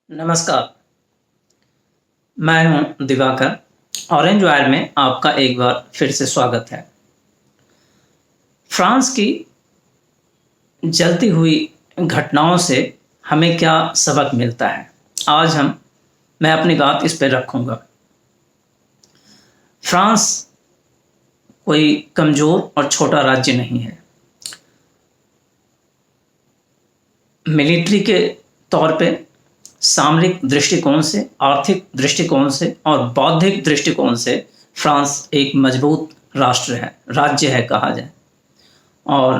नमस्कार, मैं हूं दिवाकर। ऑरेंज वायर में आपका एक बार फिर से स्वागत है। फ्रांस की जलती हुई घटनाओं से हमें क्या सबक मिलता है, आज मैं अपनी बात इस पर रखूंगा। फ्रांस कोई कमज़ोर और छोटा राज्य नहीं है। मिलिट्री के तौर पे, सामरिक दृष्टिकोण से, आर्थिक दृष्टिकोण से और बौद्धिक दृष्टिकोण से फ्रांस एक मजबूत राष्ट्र है, राज्य है कहा जाए, और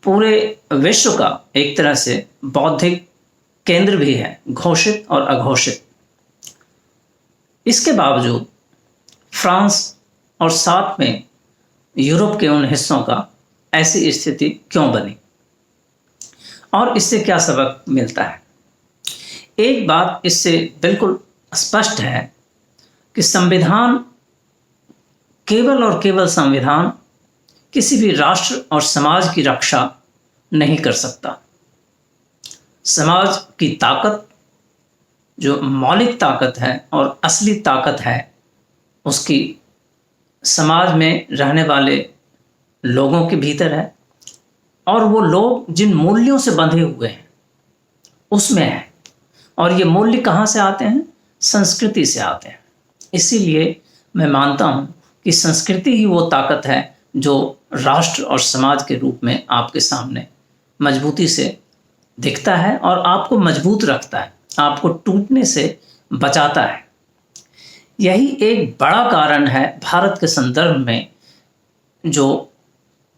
पूरे विश्व का एक तरह से बौद्धिक केंद्र भी है, घोषित और अघोषित। इसके बावजूद फ्रांस और साथ में यूरोप के उन हिस्सों का ऐसी स्थिति क्यों बनी और इससे क्या सबक मिलता है। एक बात इससे बिल्कुल स्पष्ट है कि संविधान, केवल और केवल संविधान किसी भी राष्ट्र और समाज की रक्षा नहीं कर सकता। समाज की ताकत, जो मौलिक ताकत है और असली ताकत है, उसकी समाज में रहने वाले लोगों के भीतर है, और वो लोग जिन मूल्यों से बंधे हुए हैं उसमें है। और ये मूल्य कहाँ से आते हैं? संस्कृति से आते हैं। इसीलिए मैं मानता हूँ कि संस्कृति ही वो ताकत है जो राष्ट्र और समाज के रूप में आपके सामने मजबूती से दिखता है और आपको मजबूत रखता है, आपको टूटने से बचाता है। यही एक बड़ा कारण है भारत के संदर्भ में जो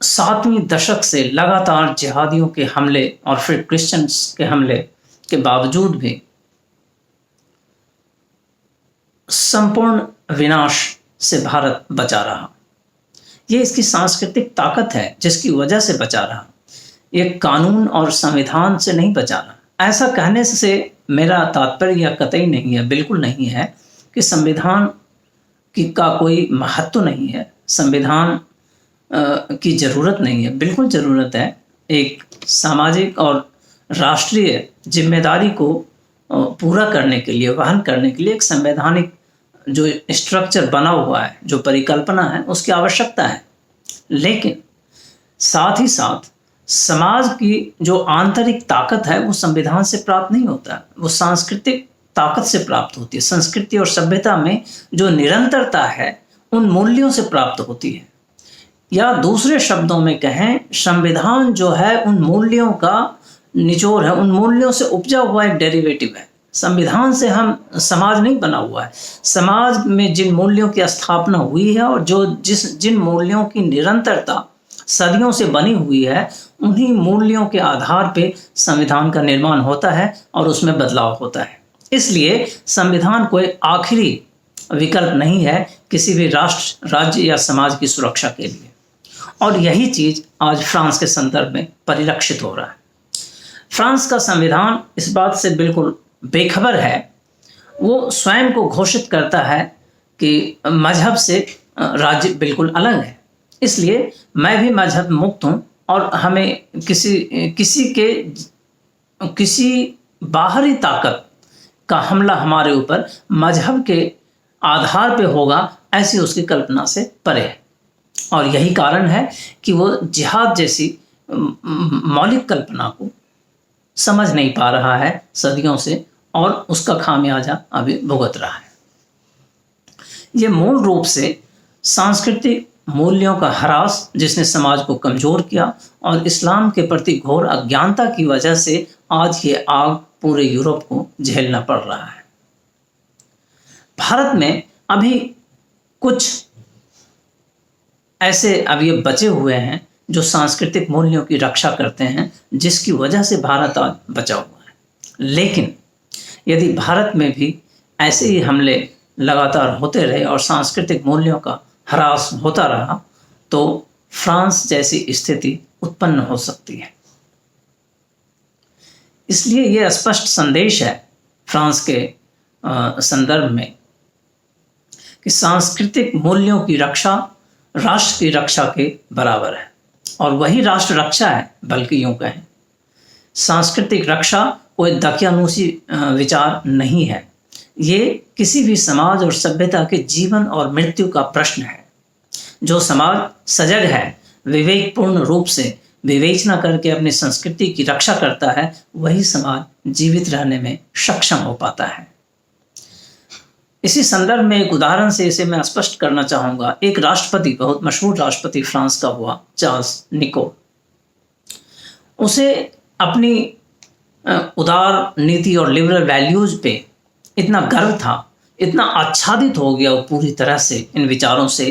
7वीं दशक से लगातार जिहादियों के हमले और फिर क्रिश्चियंस के हमले के बावजूद भी संपूर्ण विनाश से भारत बचा रहा। ये इसकी सांस्कृतिक ताकत है जिसकी वजह से बचा रहा। ये कानून और संविधान से नहीं बचा रहा। ऐसा कहने से मेरा तात्पर्य यह कतई नहीं है, बिल्कुल नहीं है कि संविधान का कोई महत्व नहीं है, संविधान की ज़रूरत नहीं है। बिल्कुल ज़रूरत है। एक सामाजिक और राष्ट्रीय जिम्मेदारी को पूरा करने के लिए, वहन करने के लिए एक संवैधानिक जो स्ट्रक्चर बना हुआ है, जो परिकल्पना है, उसकी आवश्यकता है। लेकिन साथ ही साथ समाज की जो आंतरिक ताकत है वो संविधान से प्राप्त नहीं होता है, वो सांस्कृतिक ताकत से प्राप्त होती है। संस्कृति और सभ्यता में जो निरंतरता है उन मूल्यों से प्राप्त होती है। या दूसरे शब्दों में कहें, संविधान जो है उन मूल्यों का निचोड़ है, उन मूल्यों से उपजा हुआ एक डेरिवेटिव है। संविधान से हम समाज नहीं बना हुआ है। समाज में जिन मूल्यों की स्थापना हुई है और जिन मूल्यों की निरंतरता सदियों से बनी हुई है, उन्हीं मूल्यों के आधार पे संविधान का निर्माण होता है और उसमें बदलाव होता है। इसलिए संविधान कोई आखिरी विकल्प नहीं है किसी भी राष्ट्र, राज्य या समाज की सुरक्षा के लिए। और यही चीज़ आज फ्रांस के संदर्भ में परिलक्षित हो रहा है। फ्रांस का संविधान इस बात से बिल्कुल बेखबर है। वो स्वयं को घोषित करता है कि मजहब से राज्य बिल्कुल अलग है, इसलिए मैं भी मजहब मुक्त हूँ और हमें किसी बाहरी ताकत का हमला हमारे ऊपर मजहब के आधार पे होगा, ऐसी उसकी कल्पना से परे है। और यही कारण है कि वो जिहाद जैसी मौलिक कल्पना को समझ नहीं पा रहा है सदियों से, और उसका खामियाजा अभी भुगत रहा है। ये मूल रूप से सांस्कृतिक मूल्यों का ह्रास, जिसने समाज को कमजोर किया, और इस्लाम के प्रति घोर अज्ञानता की वजह से आज ये आग पूरे यूरोप को झेलना पड़ रहा है। भारत में अभी कुछ ऐसे अवयव बचे हुए हैं जो सांस्कृतिक मूल्यों की रक्षा करते हैं, जिसकी वजह से भारत आज बचा हुआ है। लेकिन यदि भारत में भी ऐसे ही हमले लगातार होते रहे और सांस्कृतिक मूल्यों का ह्रास होता रहा, तो फ्रांस जैसी स्थिति उत्पन्न हो सकती है। इसलिए यह स्पष्ट संदेश है फ्रांस के संदर्भ में कि सांस्कृतिक मूल्यों की रक्षा राष्ट्र की रक्षा के बराबर है, और वही राष्ट्र रक्षा है, बल्कि यूं कहें सांस्कृतिक रक्षा कोई दकियानूसी विचार नहीं है। ये किसी भी समाज और सभ्यता के जीवन और मृत्यु का प्रश्न है। जो समाज सजग है, विवेकपूर्ण रूप से विवेचना करके अपनी संस्कृति की रक्षा करता है, वही समाज जीवित रहने में सक्षम हो पाता है। इसी संदर्भ में एक उदाहरण से इसे मैं स्पष्ट करना चाहूंगा। एक राष्ट्रपति, बहुत मशहूर राष्ट्रपति फ्रांस का हुआ, चार्ल्स निकोल। उसे अपनी उदार नीति और लिबरल वैल्यूज पे इतना गर्व था, इतना आच्छादित हो गया वो पूरी तरह से इन विचारों से,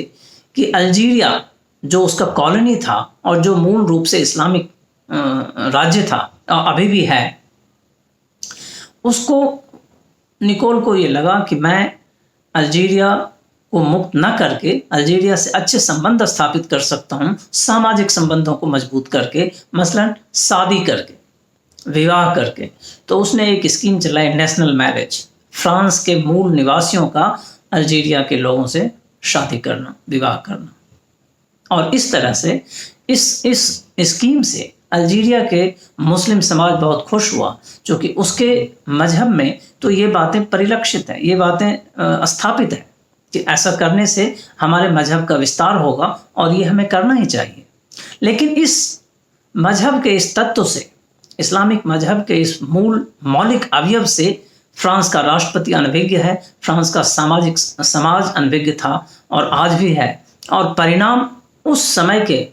कि अल्जीरिया जो उसका कॉलोनी था और जो मूल रूप से इस्लामिक राज्य था, अभी भी है, उसको, निकोल को ये लगा कि मैं अल्जीरिया को मुक्त न करके अल्जीरिया से अच्छे संबंध स्थापित कर सकता हूँ, सामाजिक संबंधों को मजबूत करके, मसलन शादी करके, विवाह करके। तो उसने एक स्कीम चलाई, नेशनल मैरिज, फ्रांस के मूल निवासियों का अल्जीरिया के लोगों से शादी करना, विवाह करना। और इस तरह से इस स्कीम से अल्जीरिया के मुस्लिम समाज बहुत खुश हुआ, क्योंकि उसके मजहब में तो ये बातें परिलक्षित है, ये बातें स्थापित है कि ऐसा करने से हमारे मजहब का विस्तार होगा और ये हमें करना ही चाहिए। लेकिन इस मजहब के इस तत्व से, इस्लामिक मजहब के इस मौलिक अवयव से फ्रांस का राष्ट्रपति अनभिज्ञ है, फ्रांस का समाज अनभिज्ञ था और आज भी है। और परिणाम उस समय के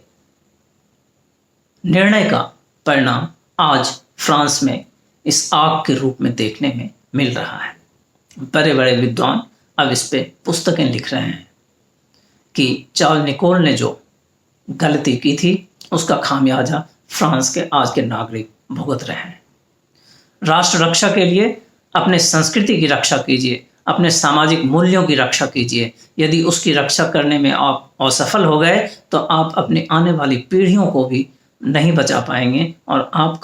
निर्णय का परिणाम आज फ्रांस में इस आग के रूप में देखने में मिल रहा है। बड़े बड़े विद्वान अब इस पे पुस्तकें लिख रहे हैं कि चार्ल्स निकोल ने जो गलती की थी उसका खामियाजा फ्रांस के आज के नागरिक भुगत रहे हैं। राष्ट्र रक्षा के लिए अपने संस्कृति की रक्षा कीजिए, अपने सामाजिक मूल्यों की रक्षा कीजिए। यदि उसकी रक्षा करने में आप असफल हो गए तो आप अपनी आने वाली पीढ़ियों को भी नहीं बचा पाएंगे और आप